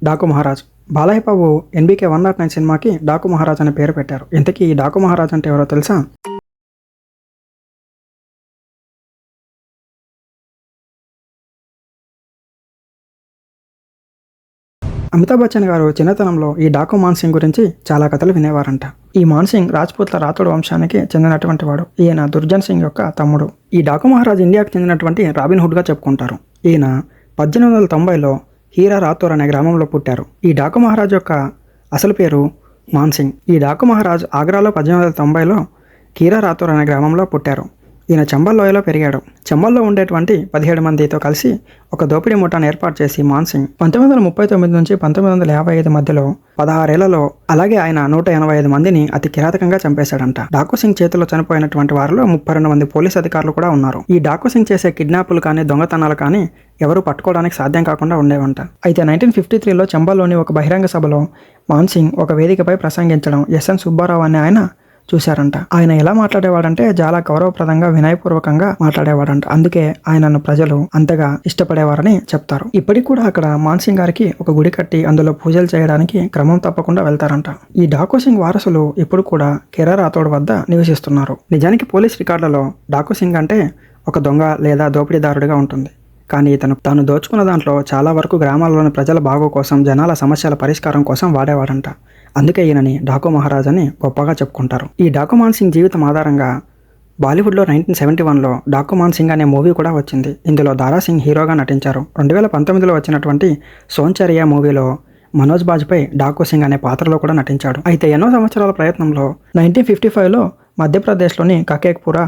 Daaku Maharaj. Balayya Babu NBK 109 సినిమాకి డాకు మహారాజ్ అనే పేరు పెట్టారు. ఇంతకీ ఈ డాకు మహారాజ్ అంటే ఎవరో తెలుసా? అమితాబ్ బచ్చన్ గారు చిన్నతనంలో ఈ డాకు మాన్సింగ్ గురించి చాలా కథలు వినేవారంట. ఈ మాన్సింగ్ రాజ్పూత్ల రాథోడ్ వంశానికి చెందినటువంటి వాడు. ఈయన దుర్జన్ సింగ్ యొక్క తమ్ముడు. ఈ డాకు మహారాజ్ ఇండియాకు చెందినటువంటి రాబిన్ హుడ్గా చెప్పుకుంటారు. ఈయన 1890లో హీరా రాథోర్ అనే గ్రామంలో పుట్టారు. ఈ డాకు మహారాజ్ యొక్క అసలు పేరు మాన్సింగ్. ఈ డాకు మహారాజ్ ఆగ్రాలో 1890లో హీరా రాథోర్ అనే గ్రామంలో పుట్టారు. ఈయన చంబల్ లోయలో పెరిగాడు. చంబల్లో ఉండేటువంటి 17 మందితో కలిసి ఒక దోపిడీ ముఠాను ఏర్పాటు చేసి మాన్సింగ్ 1939 నుంచి 1955 మధ్యలో 16 ఏళ్లలో అలాగే ఆయన 185 మందిని అతి కిరాతకంగా చంపేశాడంట. డాకు సింగ్ చేతిలో చనిపోయినటువంటి వారిలో 32 మంది పోలీస్ అధికారులు కూడా ఉన్నారు. ఈ డాకు సింగ్ చేసే కిడ్నాపులు కానీ దొంగతనాలు కానీ ఎవరు పట్టుకోవడానికి సాధ్యం కాకుండా ఉండేవంట. అయితే 1953లో చంబల్లోని ఒక బహిరంగ సభలో మాన్సింగ్ ఒక వేదికపై ప్రసంగించడం ఎస్ఎన్ సుబ్బారావు అనే ఆయన చూశారంట. ఆయన ఎలా మాట్లాడేవాడంటే చాలా గౌరవప్రదంగా వినయపూర్వకంగా మాట్లాడేవాడంట. అందుకే ఆయనను ప్రజలు అంతగా ఇష్టపడేవారని చెప్తారు. ఇప్పటికి కూడా అక్కడ మాన్సింగ్ గారికి ఒక గుడి కట్టి అందులో పూజలు చేయడానికి క్రమం తప్పకుండా వెళ్తారంట. ఈ డాకు సింగ్ వారసులు ఇప్పుడు కూడా కెరా రాథోడ్ వద్ద నివసిస్తున్నారు. నిజానికి పోలీస్ రికార్డులలో డాకు సింగ్ అంటే ఒక దొంగ లేదా దోపిడీదారుడిగా ఉంటుంది. కానీ తాను దోచుకున్న దాంట్లో చాలా వరకు గ్రామాల్లోని ప్రజల బాగు కోసం, జనాల సమస్యల పరిష్కారం కోసం వాడేవాడంట. అందుకే ఈయనని డాకు మహారాజ్ అని గొప్పగా చెప్పుకుంటారు. ఈ డాకు మాన్సింగ్ జీవితం ఆధారంగా బాలీవుడ్లో 1971లో డాకు మాన్సింగ్ అనే మూవీ కూడా వచ్చింది. ఇందులో దారా సింగ్ హీరోగా నటించారు. 2019లో వచ్చినటువంటి సోన్చరియా మూవీలో మనోజ్ బాజ్పేయి డాకు సింగ్ అనే పాత్రలో కూడా నటించాడు. అయితే ఎన్నో సంవత్సరాల ప్రయత్నంలో 1955లో మధ్యప్రదేశ్లోని కకేక్పురా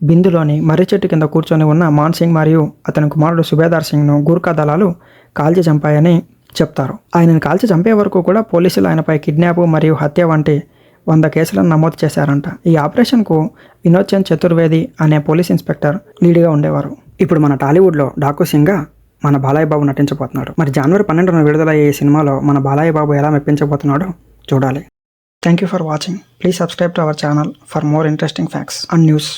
బిందులోని మర్రి చెట్టు కింద కూర్చొని ఉన్న మాన్సింగ్ మరియు అతని కుమారుడు సుబేదార్ సింగ్ను గూర్ఖా దళాలు కాల్చి చంపాయని చెప్తారు. ఆయనను కాల్చి చంపే వరకు కూడా పోలీసులు ఆయనపై కిడ్నాప్ మరియు హత్య వంటి 100 కేసులను నమోదు చేశారంట. ఈ ఆపరేషన్కు వినోద్ చంద్ చతుర్వేది అనే పోలీస్ ఇన్స్పెక్టర్ లీడ్గా ఉండేవారు. ఇప్పుడు మన టాలీవుడ్లో డాకు సింగ్గా మన బాలయ్య బాబు నటించబోతున్నాడు. మరి జనవరి 12న విడుదలయ్యే ఈ సినిమాలో మన బాలయ్య బాబు ఎలా మెప్పించబోతున్నాడో చూడాలి. Thank you for watching. Please subscribe to our channel for more interesting facts and news.